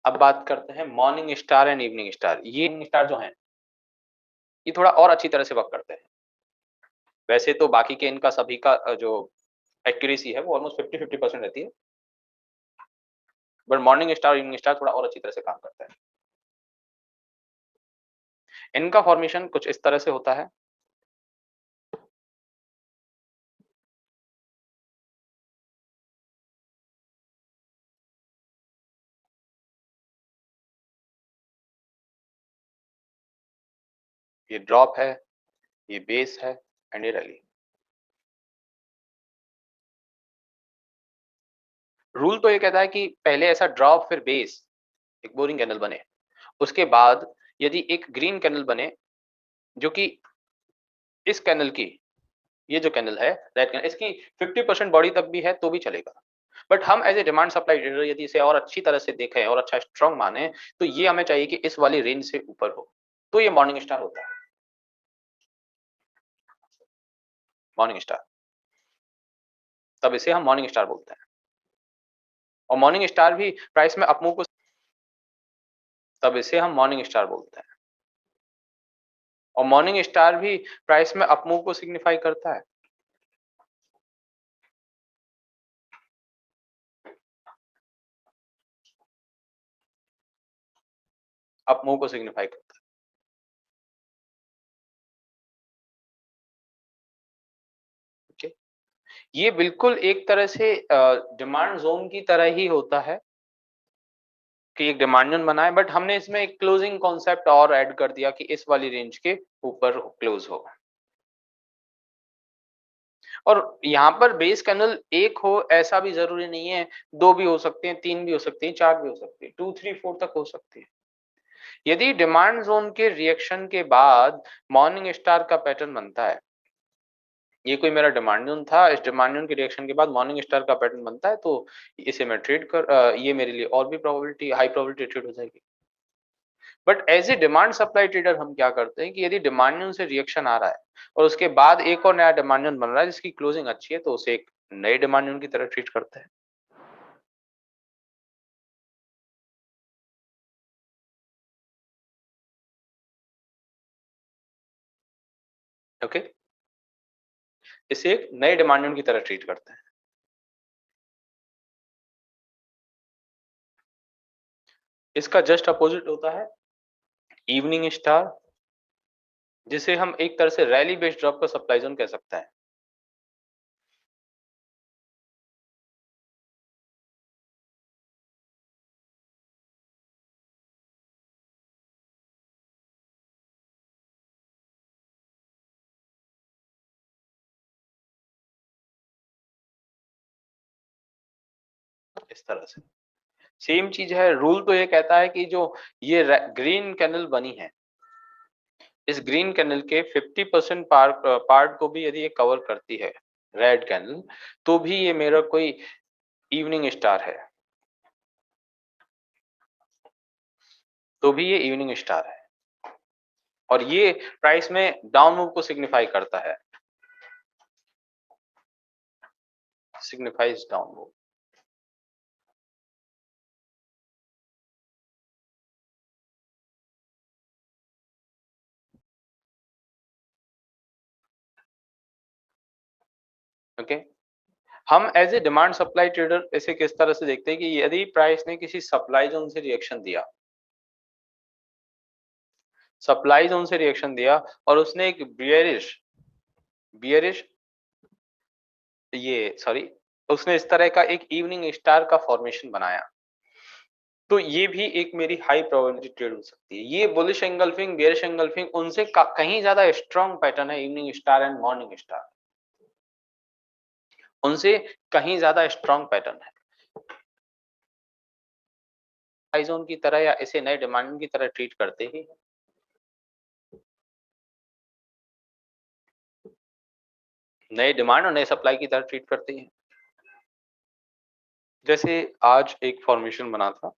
अब बात करते हैं morning star and evening star. ये इवनिंग स्टार जो हैं, ये थोड़ा और अच्छी तरह से वर्क करते हैं। वैसे तो बाकी के इनका सभी का जो एक्यूरेसी है वो ऑलमोस्ट 50-50% रहती है। बट मॉर्निंग स्टार और इवनिंग स्टार थोड़ा और अच्छी तरह से काम करता है। इनका फॉर्मेशन कुछ इस तरह से होता है। ये ड्रॉप है, ये बेस है एंड ये रैली। रूल तो ये कहता है कि पहले ऐसा ड्रॉप फिर बेस एक बोरिंग कैंडल बने, उसके बाद यदि एक ग्रीन कैंडल बने जो कि इस कैंडल की, ये जो कैंडल है रेड कैंडल, इसकी 50% बॉडी तक भी है तो भी चलेगा। बट हम as a demand supply trader यदि इसे और अच्छी तरह से देखें और अच्छा स्ट्रांग माने तो ये हमें चाहिए कि इस वाली रेंज से ऊपर हो, तो ये मॉर्निंग स्टार होता है। मॉर्निंग स्टार, तब इसे हम मॉर्निंग स्टार बोलते हैं। और मॉर्निंग स्टार भी प्राइस में अप मूव को, तब इसे हम मॉर्निंग स्टार बोलते हैं। और मॉर्निंग स्टार भी प्राइस में अप मूव को सिग्निफाई करता है। अप मूव को सिग्निफाई करता है। ओके, ये बिल्कुल एक तरह से डिमांड जोन की तरह ही होता है कि एक डिमांड जोन बनाए, बट हमने इसमें एक क्लोजिंग कॉन्सेप्ट और ऐड कर दिया कि इस वाली रेंज के ऊपर क्लोज हो। और यहाँ पर बेस कैंडल एक हो ऐसा भी जरूरी नहीं है, 2 भी हो सकते हैं, 3 भी हो सकते हैं, 4 भी हो सकते हैं, 2, 3, 4 तक हो सकती है। यदि डिमांड जोन के रिएक्शन के बाद मॉर्निंग स्टार का पैटर्न बनता है, ये कोई मेरा डिमांड जोन था, इस डिमांड जोन के रिएक्शन के बाद मॉर्निंग स्टार का पैटर्न बनता है, तो इसे मैं ट्रेड कर ये मेरे लिए और भी प्रोबेबिलिटी हाई प्रोबेबिलिटी ट्रेड हो जाएगी। But as a demand supply trader हम क्या करते हैं कि यदि डिमांड जोन से रिएक्शन आ रहा है और उसके बाद एक और नया डिमांड जोन बन रहा है जिसकी क्लोजिंग अच्छी है, तो उसे एक नए डिमांड जोन की तरह ट्रीट करते हैं। ओके, इसे एक नए डिमांड जोन की तरह ट्रीट करते हैं। इसका जस्ट अपोजिट होता है इवनिंग स्टार, जिसे हम एक तरह से रैली बेस्ड ड्रॉप का सप्लाई जोन कह सकते हैं। इस तरह से सेम चीज है। रूल तो ये कहता है कि जो ये ग्रीन कैंडल बनी है, इस ग्रीन कैंडल के 50% पार्ट को भी यदि ये कवर करती है रेड कैंडल, तो भी ये मेरा कोई इवनिंग स्टार है, तो भी ये इवनिंग स्टार है। और ये प्राइस में डाउन मूव को सिग्निफाई करता है, सिग्निफाइज डाउन मूव। ओके, हम as a demand supply trader इसे किस तरह से देखते हैं कि यदि प्राइस ने किसी सप्लाई जोन से रिएक्शन दिया, सप्लाई जोन से रिएक्शन दिया और उसने एक बियरिश ये सॉरी उसने इस तरह का एक इवनिंग स्टार का फॉर्मेशन बनाया, तो ये भी एक मेरी हाई प्रोबेबिलिटी ट्रेड हो सकती है। ये बुलिश एंगल्फिंग बेयरिश एंगल्फिंग उनसे कहीं ज्यादा स्ट्रॉन्ग पैटर्न है, evening star and morning star उनसे कहीं ज्यादा स्ट्रॉन्ग पैटर्न है। हाई जोन की तरह या इसे नए डिमांड की तरह ट्रीट करते ही, नए डिमांड और नए सप्लाई की तरह ट्रीट करते हैं। जैसे आज एक फॉर्मेशन बना था,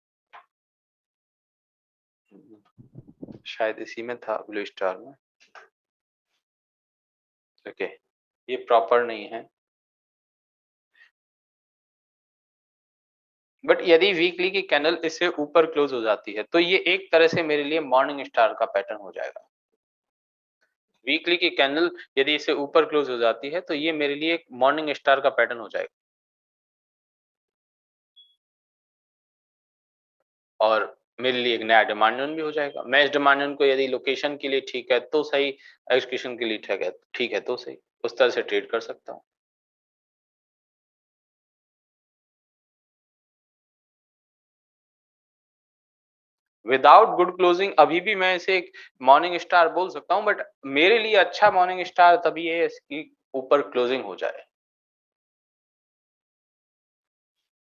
शायद इसी में था ब्लू स्टार में। ओके, ये प्रॉपर नहीं है, बट यदि वीकली की कैंडल इससे ऊपर क्लोज हो जाती है तो ये एक तरह से मेरे लिए मॉर्निंग स्टार का पैटर्न हो जाएगा। वीकली की कैंडल यदि इससे ऊपर क्लोज हो जाती है तो ये मेरे लिए एक मॉर्निंग स्टार का पैटर्न हो जाएगा। और मेरे लिए एक नया डिमांड जोन भी हो जाएगा। मैं इस डिमांड जोन को यदि लोकेशन के लिए ठीक है तो सही, एग्जीक्यूशन के लिए ठीक है तो सही, उस तरह से ट्रेड कर सकता हूँ। विदाउट गुड क्लोजिंग अभी भी मैं इसे एक मॉर्निंग स्टार बोल सकता हूँ, बट मेरे लिए अच्छा मॉर्निंग स्टार तभी है इसकी ऊपर क्लोजिंग हो जाए,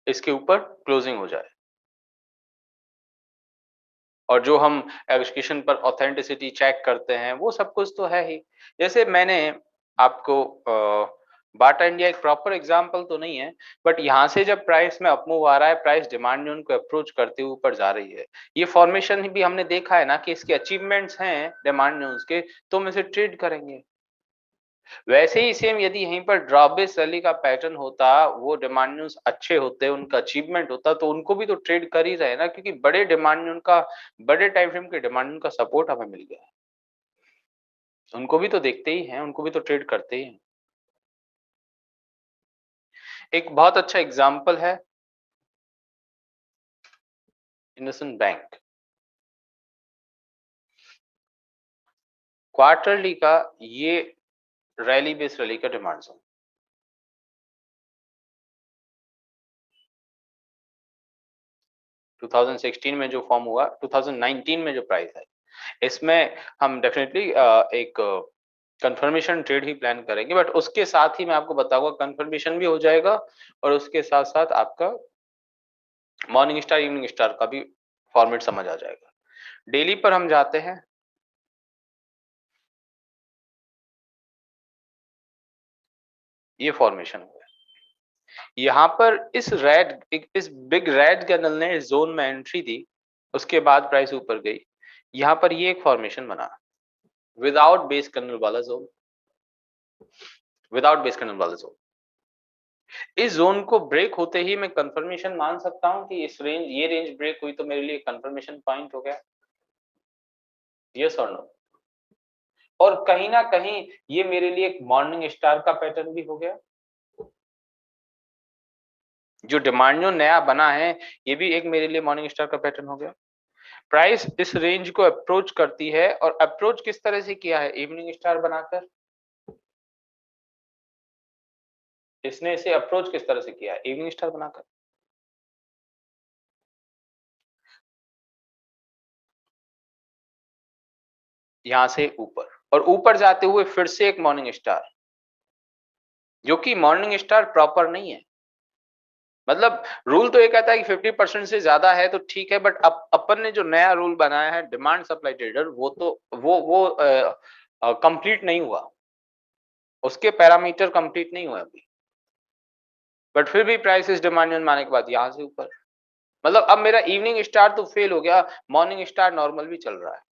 इसके ऊपर क्लोजिंग हो जाए। और जो हम एग्जीक्यूशन पर ऑथेंटिसिटी चेक करते हैं वो सब कुछ तो है ही। जैसे मैंने आपको बाटा इंडिया एक प्रॉपर एग्जांपल तो नहीं है, बट यहाँ से जब प्राइस में अपमूव आ रहा है, प्राइस डिमांड जोन को अप्रोच करते हुए ऊपर जा रही है, ये फॉर्मेशन भी हमने देखा है ना कि इसके अचीवमेंट्स हैं डिमांड जोन्स के, तो हम इसे ट्रेड करेंगे। वैसे ही सेम यदि यहीं पर ड्रॉप बेस्ड रैली का पैटर्न होता, वो डिमांड जोन्स अच्छे होते, उनका अचीवमेंट होता, तो उनको भी तो ट्रेड कर ही रहे ना, क्योंकि बड़े डिमांड जोन का, बड़े टाइम फ्रेम के डिमांड जोन का सपोर्ट हमें मिल गया है। उनको भी तो देखते ही हैं, उनको भी तो ट्रेड करते ही हैं। एक बहुत अच्छा एग्जांपल है इंडसइंड बैंक। क्वार्टरली का ये रैली बेस्ड रैली का डिमांड जोन, 2016 में जो फॉर्म हुआ, 2019 में जो प्राइस है, इसमें हम डेफिनेटली एक कंफर्मेशन ट्रेड ही प्लान करेंगे, बट उसके साथ ही मैं आपको बताऊंगा कंफर्मेशन भी हो जाएगा और उसके साथ साथ आपका मॉर्निंग स्टार इवनिंग स्टार का भी फॉर्मेट समझ आ जाएगा। डेली पर हम जाते हैं, ये फॉर्मेशन हुआ यहाँ पर इस बिग रेड कैंडल ने इस जोन में एंट्री दी, उसके बाद प्राइस ऊपर गई, यहाँ पर ये एक फॉर्मेशन बना विदाउट बेस कैंडल वाला जोन, विदाउट बेस कैंडल वाला जोन। इस जोन को ब्रेक होते ही मैं कंफर्मेशन मान सकता हूं कि ये रेंज ब्रेक हुई तो मेरे लिए कंफर्मेशन पॉइंट हो गया, यस और नो। और कहीं ना कहीं ये मेरे लिए एक मॉर्निंग स्टार का पैटर्न भी हो गया। जो डिमांड जो नया बना है ये भी एक मेरे लिए मॉर्निंग स्टार का पैटर्न हो गया। प्राइस इस रेंज को अप्रोच करती है, और अप्रोच किस तरह से किया है, इवनिंग स्टार बनाकर। इसने इसे अप्रोच किस तरह से किया है, इवनिंग स्टार बनाकर। यहां से ऊपर, और ऊपर जाते हुए फिर से एक मॉर्निंग स्टार, जो कि मॉर्निंग स्टार प्रॉपर नहीं है। मतलब रूल तो ये कहता है कि 50% से ज्यादा है तो ठीक है, बट अपन ने जो नया रूल बनाया है डिमांड सप्लाई ट्रेडर, वो तो वो कंप्लीट नहीं हुआ, उसके पैरामीटर कंप्लीट नहीं हुआ अभी, बट फिर भी प्राइस इस डिमांड जोन माने के बाद यहां से ऊपर, मतलब अब मेरा इवनिंग स्टार तो फेल हो गया, मॉर्निंग स्टार नॉर्मल भी चल रहा है।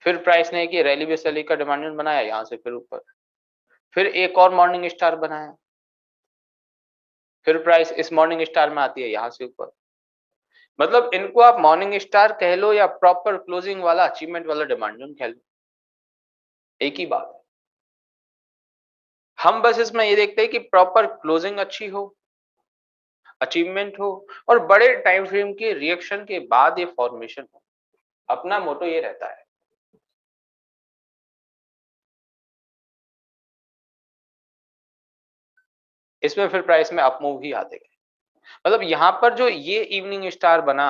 फिर प्राइस ने कि रैली बेस रैली का डिमांड जोन बनाया, यहां से फिर ऊपर, फिर एक और मॉर्निंग स्टार बनाया, फिर प्राइस इस मॉर्निंग स्टार में आती है यहां से ऊपर। मतलब इनको आप मॉर्निंग स्टार कह लो या प्रॉपर क्लोजिंग वाला अचीवमेंट वाला डिमांड जोन कह लो, एक ही बात है। हम बस इसमें ये देखते हैं कि प्रॉपर क्लोजिंग अच्छी हो, अचीवमेंट हो, और बड़े टाइम फ्रेम के रिएक्शन के बाद ये फॉर्मेशन हो, अपना मोटो ये रहता है। इसमें फिर प्राइस में अप मूव ही आते गए। मतलब यहाँ पर जो ये इवनिंग स्टार बना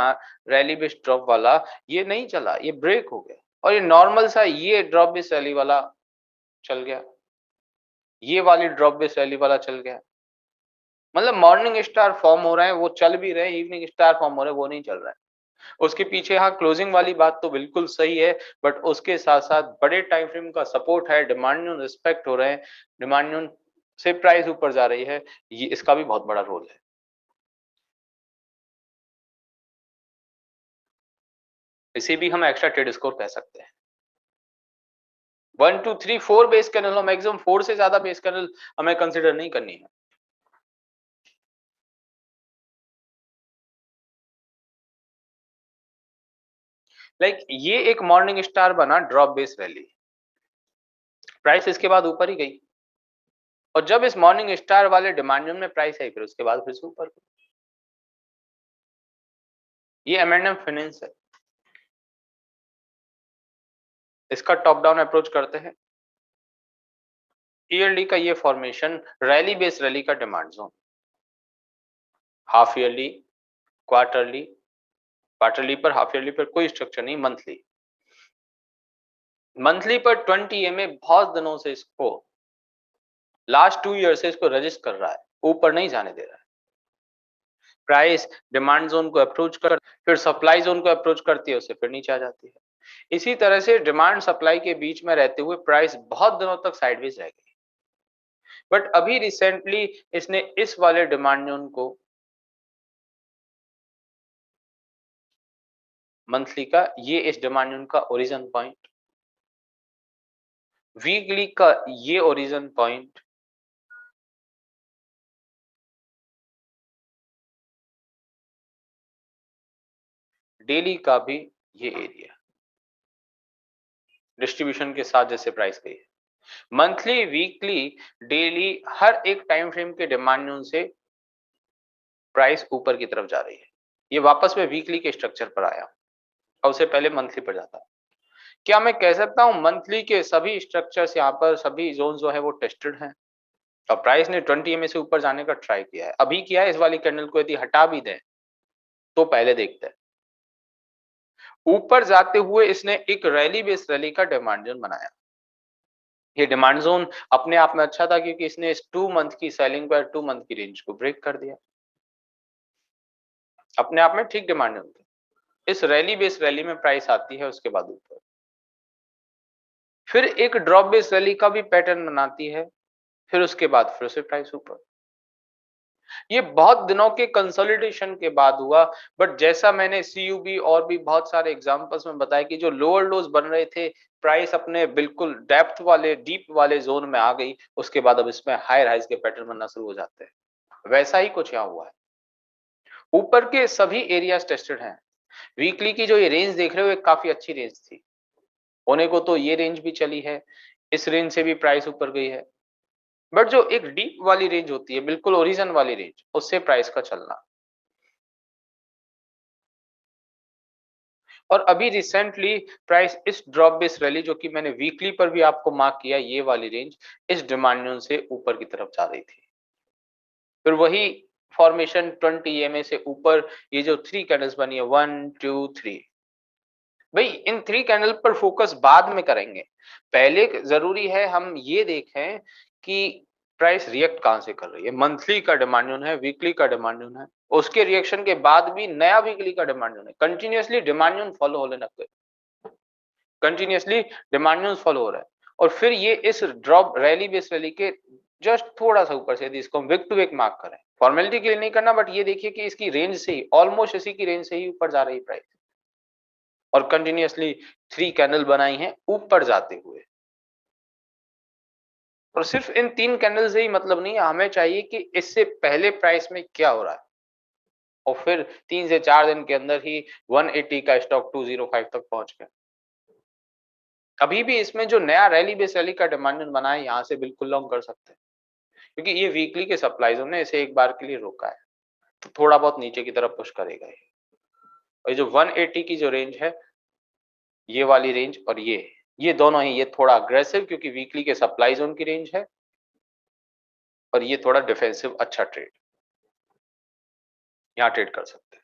रैली बेस्ड ड्रॉप वाला, ये नहीं चला, ये ब्रेक हो गया, और ये नॉर्मल सा ये ड्रॉप बेस्ड रैली वाला चल गया, ये वाली ड्रॉप बेस्ड रैली वाला चल गया। मतलब मॉर्निंग स्टार फॉर्म हो रहे हैं वो चल भी रहे हैं, इवनिंग स्टार फॉर्म हो रहे हैं वो नहीं चल रहा है। उसके पीछे हाँ क्लोजिंग वाली बात तो बिल्कुल सही है, बट उसके साथ साथ बड़े टाइम फ्रेम का सपोर्ट है, डिमांड जोन रिस्पेक्ट हो रहे हैं, डिमांड जोन से प्राइस ऊपर जा रही है, ये इसका भी बहुत बड़ा रोल है। इसे भी हम एक्स्ट्रा ट्रेड स्कोर कह सकते हैं। 1 2 3 4 बेस कैंडल हो, मैक्सिमम 4 से ज्यादा बेस कैंडल हमें कंसिडर नहीं करनी है। लाइक ये एक मॉर्निंग स्टार बना ड्रॉप बेस रैली, प्राइस इसके बाद ऊपर ही गई, और जब इस मॉर्निंग स्टार वाले डिमांड जोन में प्राइस आई, फिर उसके बाद फिर से ऊपर गई। ये एम&एम फाइनेंस है, इसका टॉप डाउन अप्रोच करते हैं। ईयरली का ये फॉर्मेशन रैली बेस रैली का demand zone, half yearly, quarterly, quarterly पर, हाफ ईयरली पर कोई स्ट्रक्चर नहीं, मंथली। मंथली पर 20 EMA बहुत दिनों से इसको, लास्ट 2 ईयर से इसको रजिस्ट कर रहा है, ऊपर नहीं जाने दे रहा है। प्राइस डिमांड जोन को अप्रोच कर, फिर सप्लाई जोन को अप्रोच करती है, उससे फिर नीचे आ जाती है। इसी तरह से डिमांड सप्लाई के बीच में रहते हुए प्राइस बहुत दिनों तक साइडवेज रह गई, बट अभी रिसेंटली इसने इस वाले डिमांड जोन को, मंथली का ये इस डिमांड जोन का ओरिजिन पॉइंट, वीकली का ये ओरिजिन पॉइंट, डेली का भी ये एरिया, डिस्ट्रीब्यूशन के साथ जैसे प्राइस गई है, मंथली, वीकली, डेली, हर एक टाइम फ्रेम के डिमांड जोन से प्राइस ऊपर की तरफ जा रही है। ये वापस में वीकली के स्ट्रक्चर पर आया और उससे पहले मंथली पर जाता। क्या मैं कह सकता हूं मंथली के सभी स्ट्रक्चर्स यहाँ पर, सभी जोन जो है वो टेस्टेड हैं, और प्राइस ने 20 EMA से ऊपर जाने का ट्राई किया है, अभी किया है। इस वाली कैंडल को यदि हटा भी दें तो पहले देखते हैं, ऊपर जाते हुए इसने एक रैली बेस रैली का डिमांड जोन बनाया। ये डिमांड जोन अपने आप में अच्छा था क्योंकि इसने इस 2 मंथ की सेलिंग पर 2 मंथ की रेंज को ब्रेक कर दिया, अपने आप में ठीक डिमांड जोन था। इस रैली बेस रैली में प्राइस आती है, उसके बाद ऊपर फिर एक ड्रॉप बेस रैली का भी पैटर्न बनाती है, फिर उसके बाद फिर से प्राइस ऊपर। ये बहुत दिनों के कंसोलिडेशन के बाद हुआ, बट जैसा मैंने CUB और भी बहुत सारे एग्जांपल्स में बताया कि जो लोअर लोज बन रहे थे, प्राइस अपने बिल्कुल डेप्थ वाले, डीप वाले जोन में आ गई, उसके बाद अब इसमें हायर हाइज के पैटर्न बनना शुरू हो जाते हैं। वैसा ही कुछ यहाँ हुआ है, ऊपर के सभी एरियाज टेस्टेड हैं। वीकली की जो ये रेंज देख रहे हो, एक काफी अच्छी रेंज थी, होने को तो ये रेंज भी चली है, इस रेंज से भी प्राइस ऊपर गई है, बट जो एक डीप वाली रेंज होती है, बिल्कुल ओरिजिन वाली रेंज, उससे प्राइस का चलना। और अभी रिसेंटली प्राइस इस ड्रॉप बेस रैली, जो कि मैंने वीकली पर भी आपको मार्क किया, ये वाली रेंज इस डिमांड जोन से ऊपर की तरफ जा रही थी, फिर वही फॉर्मेशन 20 EMA से ऊपर, ये जो 3 कैंडल्स बनी है, 1 2 3, भाई इन 3 कैंडल पर फोकस बाद में करेंगे, पहले जरूरी है हम ये देखें कि प्राइस रिएक्ट कहां से कर रही है। मंथली का डिमांड जोन है, वीकली का डिमांड जोन है, उसके रिएक्शन के बाद भी नया वीकली का डिमांड जोन है, कंटिन्यूअसली डिमांड जोन फॉलो होने लग गए, कंटिन्यूअसली डिमांड जोन फॉलो हो रहा है, और फिर ये इस ड्रॉप रैली बेस रैली के जस्ट थोड़ा सा ऊपर से, यदि इसको विक टू विक मार्क करें, फॉर्मेलिटी के लिए नहीं करना, बट ये देखिए कि इसकी रेंज से ही, ऑलमोस्ट इसी की रेंज से ही ऊपर जा रही प्राइस, और कंटिन्यूअसली 3 कैंडल बनाई हैं ऊपर जाते हुए। और सिर्फ इन 3 कैंडल से ही मतलब नहीं है, हमें चाहिए कि इससे पहले प्राइस में क्या हो रहा है, और फिर 3 से 4 दिन के अंदर ही 180 का स्टॉक 205 तक पहुंच गया। अभी भी इसमें जो नया रैली बेस रैली का डिमांड बना है, यहां से बिल्कुल लॉन्ग कर सकते हैं, क्योंकि ये वीकली के सप्लाई जोन ने इसे एक बार के लिए रोका है, तो थोड़ा बहुत नीचे की तरफ पुश करेगा ये। और जो 180 की जो रेंज है, ये वाली रेंज और ये दोनों ही, ये थोड़ा अग्रेसिव, क्योंकि वीकली के सप्लाई जोन की रेंज है, और ये थोड़ा डिफेंसिव, अच्छा ट्रेड यहाँ ट्रेड कर सकते हैं।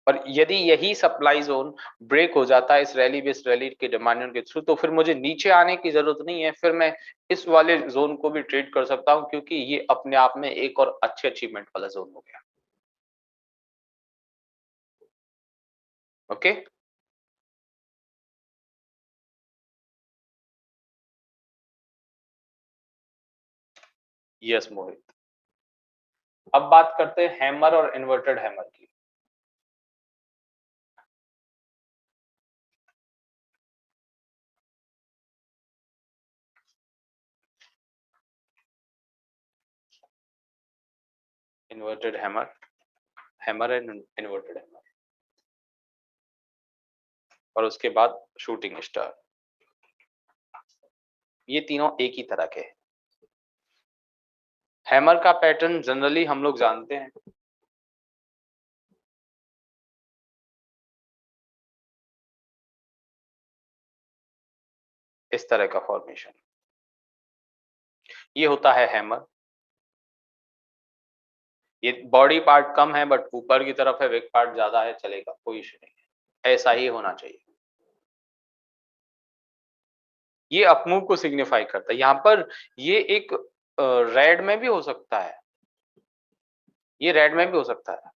और यदि यही सप्लाई जोन ब्रेक हो जाता है इस रैली बेस रैली के डिमांड के थ्रू, तो फिर मुझे नीचे आने की जरूरत नहीं है, फिर मैं इस वाले जोन को भी ट्रेड कर सकता हूं, क्योंकि ये अपने आप में एक और अच्छे अचीवमेंट वाला जोन हो गया। ओके, यस मोहित। अब बात करते हैं हैमर और इन्वर्टेड हैमर की। Inverted hammer, hammer and inverted hammer, और उसके बाद शूटिंग स्टार। ये तीनों एक ही तरह के हैं। हैमर का पैटर्न जनरली हम लोग जानते हैं, इस तरह का फॉर्मेशन, ये होता है हैमर। ये बॉडी पार्ट कम है बट ऊपर की तरफ है, वेक पार्ट ज्यादा है, चलेगा, कोई इशू नहीं है, ऐसा ही होना चाहिए। ये अपमूव को सिग्निफाई करता है। यहाँ पर ये एक रेड में भी हो सकता है, ये रेड में भी हो सकता है,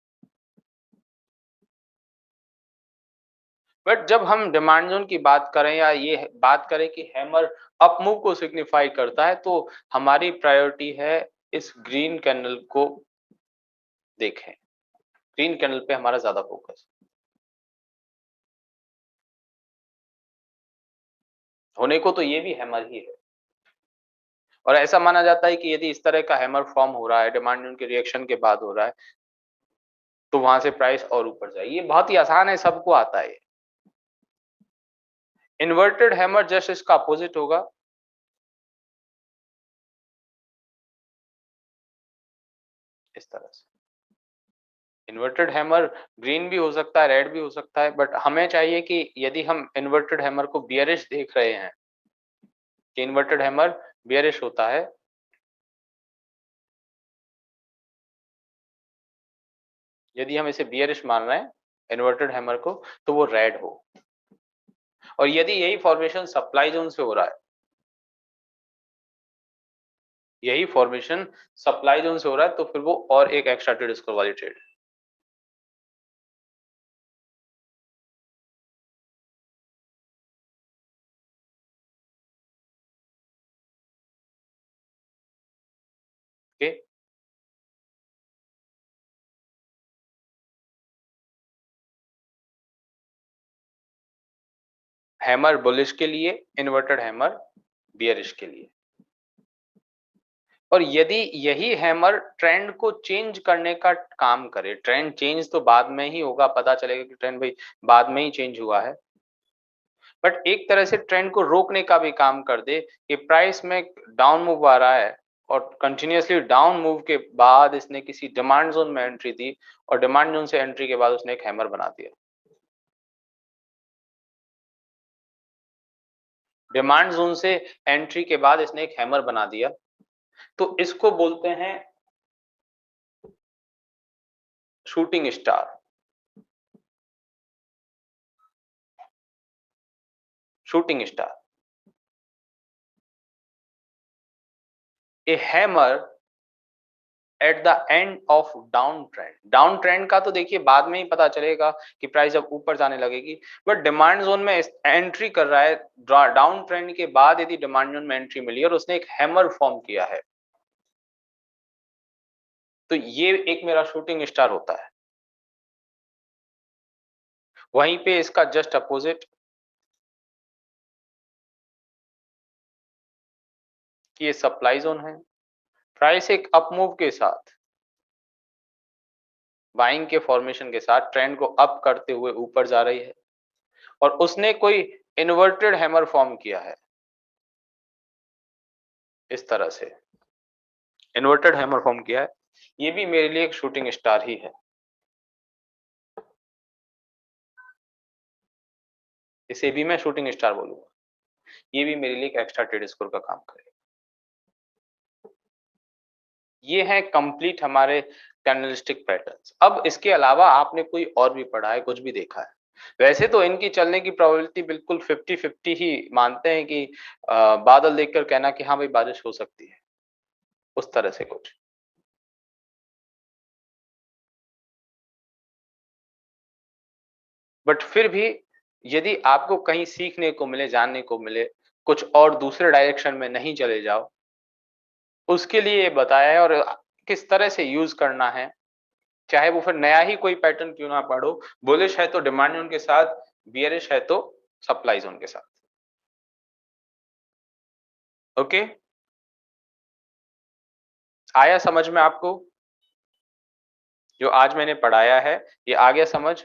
बट जब हम डिमांड जोन की बात करें या ये बात करें कि हैमर अपमूव को सिग्निफाई करता है, तो हमारी प्रायोरिटी है इस ग्रीन कैंडल को देखें, ग्रीन कैंडल पे हमारा ज्यादा फोकस। होने को तो ये भी हैमर ही है, और ऐसा माना जाता है कि यदि इस तरह का हैमर फॉर्म हो रहा है, डिमांड जोन के रिएक्शन के बाद हो रहा है, तो वहां से प्राइस और ऊपर जाएगी। ये बहुत ही आसान है, सबको आता है। इन्वर्टेड हैमर जस्ट इसका अपोजिट होगा, इस तरह से। इन्वर्टेड हैमर ग्रीन भी हो सकता है, रेड भी हो सकता है, बट हमें चाहिए कि यदि हम इन्वर्टेड हैमर को बियरिश देख रहे हैं, कि इन्वर्टेड हैमर बियरिश होता है, यदि हम इसे बियरिश मान रहे हैं इन्वर्टेड हैमर को, तो वो रेड हो। और यदि यही फॉर्मेशन सप्लाई जोन से हो रहा है, यही फॉर्मेशन सप्लाई जोन से हो रहा है, तो फिर वो और एक एक्स्ट्रा ट्रेड स्कोर वाली ट्रेड है। ओके, हैमर बुलिश के लिए, इन्वर्टेड हैमर बियरिश के लिए। और यदि यही हैमर ट्रेंड को चेंज करने का काम करे, ट्रेंड चेंज तो बाद में ही होगा, पता चलेगा कि ट्रेंड भाई बाद में ही चेंज हुआ है, बट एक तरह से ट्रेंड को रोकने का भी काम कर दे कि प्राइस में डाउन मूव आ रहा है और कंटिन्यूअसली डाउन मूव के बाद इसने किसी डिमांड जोन में एंट्री दी, और डिमांड जोन से एंट्री के बाद उसने एक हैमर बना दिया। डिमांड जोन से एंट्री के बाद इसने एक हैमर बना दिया, तो इसको बोलते हैं shooting star. Shooting star, A hammer at the end of down trend. Down trend का तो देखिए बाद में ही पता चलेगा कि प्राइस जब ऊपर जाने लगेगी, बट डिमांड जोन में एंट्री कर रहा है, डाउन ट्रेंड के बाद यदि डिमांड जोन में एंट्री मिली और उसने एक हैमर फॉर्म किया है, तो ये एक मेरा शूटिंग स्टार होता है। वहीं पे इसका जस्ट अपोजिट, कि ये सप्लाई जोन है, प्राइस एक अपमूव के साथ, बाइंग के फॉर्मेशन के साथ ट्रेंड को अप करते हुए ऊपर जा रही है, और उसने कोई इन्वर्टेड हैमर फॉर्म किया है, इस तरह से इन्वर्टेड हैमर फॉर्म किया है, ये भी मेरे लिए एक शूटिंग स्टार ही है। इसे भी मैं शूटिंग स्टार बोलूंगा, ये भी मेरे लिए एक एक्स्ट्रा ट्रेड स्कोर का काम करेगा। ये है कंप्लीट हमारे कैंडलस्टिक पैटर्न्स। अब इसके अलावा आपने कोई और भी पढ़ा है, कुछ भी देखा है? वैसे तो इनकी चलने की प्रोबेबिलिटी बिल्कुल 50-50 ही मानते हैं कि बादल देखकर कहना कि हाँ भाई बारिश हो सकती है, उस तरह से कुछ। बट फिर भी यदि आपको कहीं सीखने को मिले, जानने को मिले, कुछ और दूसरे डायरेक्शन में नहीं चले जाओ, उसके लिए ये बताया है, और किस तरह से यूज करना है, चाहे वो फिर नया ही कोई पैटर्न क्यों ना पढ़ो। बुलिश है तो डिमांड जोन के साथ, बियरिश है तो सप्लाई जोन के साथ। ओके, आया समझ में आपको? जो आज मैंने पढ़ाया है ये आ गया समझ?